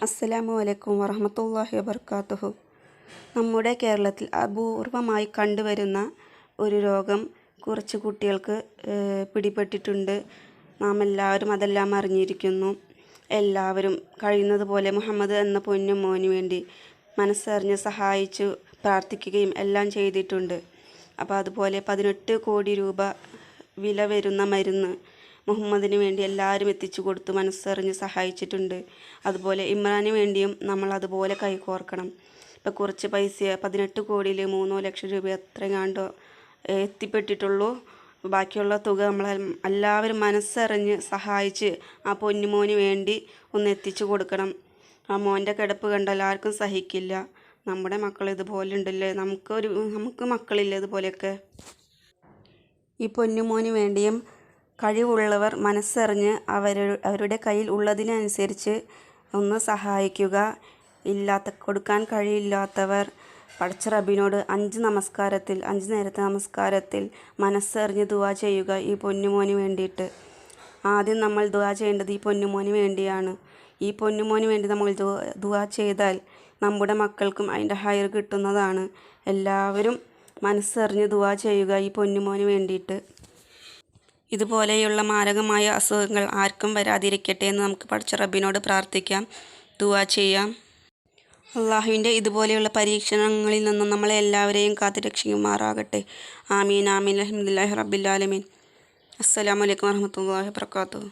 അസ്സലാമു അലൈക്കും വറഹ്മത്തുള്ളാഹി വബർക്കാത്തുഹു. നമ്മുടെ കേരളത്തിൽ അപൂർവമായി കണ്ടുവരുന്ന ഒരു രോഗം കുറച്ച് കുട്ടികൾക്ക് പിടിപെട്ടിട്ടുണ്ട്. നാം എല്ലാവരും അതെല്ലാം അറിഞ്ഞിരിക്കുന്നു. എല്ലാവരും കഴിയുന്നതുപോലെ മുഹമ്മദ് എന്ന പൊന്നു മോന് വേണ്ടി മനസ്സറിഞ്ഞ് സഹായിച്ചു പ്രാർത്ഥിക്കുകയും എല്ലാം ചെയ്തിട്ടുണ്ട്. അപ്പോൾ അതുപോലെ 18 കോടി രൂപ വില വരുന്ന മരുന്ന് മുഹമ്മദിന് വേണ്ടി എല്ലാവരും എത്തിച്ചു കൊടുത്തു മനസ്സറിഞ്ഞ് സഹായിച്ചിട്ടുണ്ട്. അതുപോലെ ഇമ്രാന് വേണ്ടിയും നമ്മൾ അതുപോലെ കൈകോർക്കണം. ഇപ്പോൾ കുറച്ച് പൈസ 18 കോടിയിൽ 3 ലക്ഷം രൂപ എത്രയാണ്ടോ എത്തിപ്പെട്ടിട്ടുള്ളൂ. ബാക്കിയുള്ള തുക നമ്മൾ എല്ലാവരും മനസ്സറിഞ്ഞ് സഹായിച്ച് ആ പൊന്നുമോന് വേണ്ടി ഒന്ന് എത്തിച്ചു കൊടുക്കണം. ആ മോൻ്റെ കിടപ്പ് കണ്ടാൽ ആർക്കും സഹിക്കില്ല. നമ്മുടെ മക്കൾ ഇതുപോലെ ഉണ്ടല്ലേ, നമുക്ക് മക്കളില്ലേ ഇതുപോലെയൊക്കെ. ഈ പൊന്നുമോന് വേണ്ടിയും കഴിവുള്ളവർ മനസ്സറിഞ്ഞ് അവരുടെ കയ്യിൽ ഉള്ളതിനനുസരിച്ച് ഒന്ന് സഹായിക്കുക. കൊടുക്കാൻ കഴിയില്ലാത്തവർ പടച്ച റബ്ബിനോട് 5 നേരത്തെ നമസ്കാരത്തിൽ മനസ്സറിഞ്ഞ് ദുആ ചെയ്യുക ഈ പൊന്നുമോന് വേണ്ടിയിട്ട്. ആദ്യം നമ്മൾ ദുആ ചെയ്യേണ്ടത് ഈ പൊന്നുമോന് വേണ്ടിയാണ്. ഈ പൊന്നുമോന് വേണ്ടി നമ്മൾ ദുആ ചെയ്താൽ നമ്മുടെ മക്കൾക്കും അതിൻ്റെ ഹൈർ കിട്ടുന്നതാണ്. എല്ലാവരും മനസ്സറിഞ്ഞ് ദുആ ചെയ്യുക ഈ പൊന്നുമോന് വേണ്ടിയിട്ട്. ഇതുപോലെയുള്ള മാരകമായ അസുഖങ്ങൾ ആർക്കും വരാതിരിക്കട്ടെ എന്ന് നമുക്ക് പടച്ച റബ്ബിനോട് പ്രാർത്ഥിക്കാം, ദുആ ചെയ്യാം. അള്ളാഹുവിൻ്റെ ഇതുപോലെയുള്ള പരീക്ഷണങ്ങളിൽ നിന്നും നമ്മളെ എല്ലാവരെയും കാത്തുരക്ഷിക്കുമാറാകട്ടെ. ആമീൻ ആമീൻ. അൽഹംദുലില്ലാഹി റബ്ബിൽ ആലമീൻ. അസ്സലാമു അലൈക്കും വറഹ്മത്തുള്ളാഹി വബറകാതുഹു.